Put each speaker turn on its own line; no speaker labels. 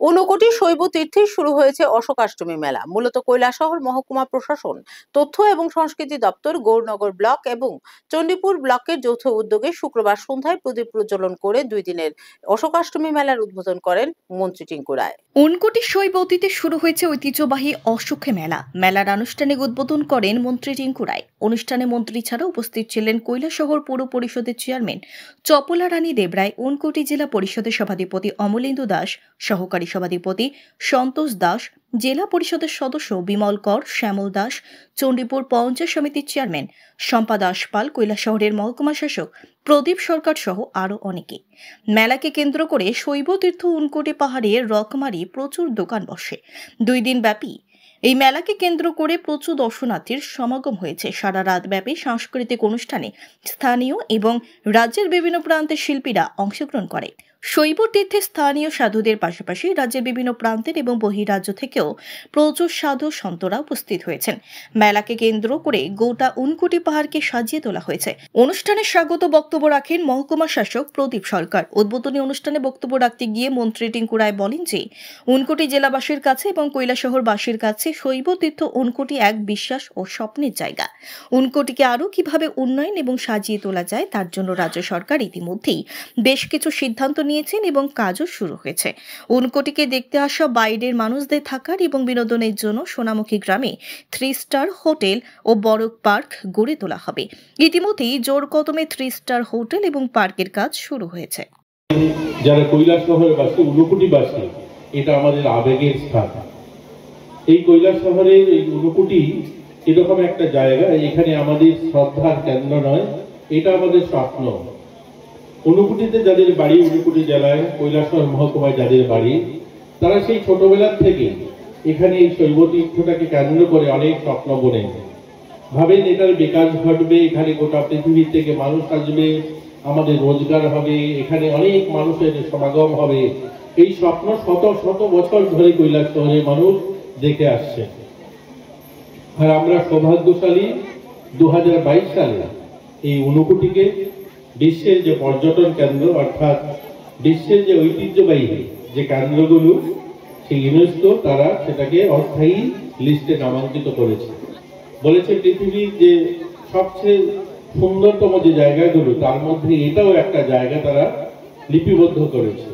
ঊনকোটি শৈব তীর্থে শুরু হয়েছে অশোকাষ্টমী মেলা। মূলত কৈলাসহর মহকুমা প্রশাসন, তথ্য এবং সংস্কৃতি দপ্তর, গৌরনগর ব্লক এবং চণ্ডীপুর ব্লকের যৌথ উদ্যোগে শুক্রবার সন্ধ্যায় প্রদীপ প্রজ্বলন করে 2 দিনের অশোকাষ্টমী মেলার উদ্বোধন করেন মন্ত্রী টিঙ্কু রায়।
ঊনকোটি শৈব অতীতে শুরু হয়েছে ঐতিহ্যবাহী অশোকে মেলা। মেলার আনুষ্ঠানিক উদ্বোধন করেন মন্ত্রী টিঙ্কু রায়। অনুষ্ঠানে মন্ত্রী ছাড়াও উপস্থিত ছিলেন কৈলাসহর পৌর পরিষদের চেয়ারম্যান চপলা রানী দেবরায়, ঊনকোটি জেলা পরিষদের সভাধিপতি অমলেন্দু দাস, সহকারী সভাধিপতি সন্তোষ দাস, জেলা পরিষদের সদস্য বিমল কর, শ্যামল দাস, চণ্ডীপুর পঞ্চায়েত সমিতির চেয়ারম্যান শম্পা দাস পাল, কৈলাসহরের মহকুমা শাসক প্রদীপ সরকার সহ আরও অনেকে। মেলাকে কেন্দ্র করে শৈব তীর্থ ঊনকোটি পাহাড়ের রকমারি প্রচুর দোকান বসে। 2 দিন ব্যাপী এই মেলাকে কেন্দ্র করে প্রচুর দর্শনার্থীর সমাগম হয়েছে। সারা রাত ব্যাপী সাংস্কৃতিক অনুষ্ঠানে স্থানীয় এবং রাজ্যের বিভিন্ন প্রান্তের শিল্পীরা অংশগ্রহণ করে। শৈব তীর্থে স্থানীয় সাধুদের পাশাপাশি রাজ্যের বিভিন্ন প্রান্তের এবং বহিরাজ্য থেকেও প্রচুর সাধু সন্তরা উপস্থিত হয়েছেন। মেলাকে কেন্দ্র করে গোটা ঊনকোটি পাহাড়কে সাজিয়ে তোলা হয়েছে। অনুষ্ঠানে স্বাগত বক্তব্য রাখেন মহকুমা শাসক প্রদীপ সরকার। উদ্বোধনী অনুষ্ঠানে বক্তব্য রাখতে গিয়ে মন্ত্রী টিঙ্কু রায় বলেন যে ঊনকোটি জেলাবাসীর কাছে এবং কৈলাসহরবাসীর কাছে শৈব তীর্থ ঊনকোটি এক বিশ্বাস ও স্বপ্নের জায়গা। ঊনকোটিকে আরও কিভাবে উন্নয়ন এবং সাজিয়ে তোলা যায় তার জন্য রাজ্য সরকার ইতিমধ্যেই বেশ কিছু সিদ্ধান্ত নিয়েছেন এবং কাজও শুরু হয়েছে। ঊনকোটিকে দেখতে আসা বাইরের মানুষদের থাকার এবং বিনোদনের জন্য সোনামুখী গ্রামে 3 স্টার হোটেল ও বড় পার্ক গড়ে তোলা হবে। ইতিমধ্যেই জোর কদমে 3 স্টার হোটেল এবং পার্কের কাজ শুরু হয়েছে।
যারা কৈলাসহরবাসী, ঊনকোটিবাসী, এটা আমাদের আবেগের স্থান। এই কৈলাসহরের এই ঊনকোটি এরকম একটা জায়গা, এখানে আমাদের শ্রদ্ধার কেন্দ্র নয়, এটা আমাদের স্বপ্ন। ঊনকোটিতে যাদের বাড়ি, ঊনকোটি জেলায় কৈলাসহর মহকুমায় যাদের বাড়ি, তারা সেই ছোটবেলার থেকে এখানে এই শৈব তীর্থটাকে কেন্দ্র করে অনেক স্বপ্ন বোনেন, ভাবেন এটার বিকাশ ঘটবে, এখানে গোটা পৃথিবীর থেকে মানুষ আসবে, আমাদের রোজগার হবে, এখানে অনেক মানুষের সমাগম হবে। এই স্বপ্ন শত শত বছর ধরে কৈলাসহরের মানুষ দেখে আসছে। আর আমরা সৌভাগ্যশালী 2022 সালে এই ঊনকোটিকে বিশ্বের যে পর্যটন কেন্দ্র, অর্থাৎ বিশ্বের যে ঐতিহ্যবাহী যে কেন্দ্রগুলো, সেই ইউনেস্কো তারা সেটাকে অস্থায়ী লিস্টে নামাঙ্কিত করেছে। বলেছে পৃথিবীর যে সবচেয়ে সুন্দরতম যে জায়গাগুলো তার মধ্যে এটাও একটা জায়গা তারা লিপিবদ্ধ করেছে।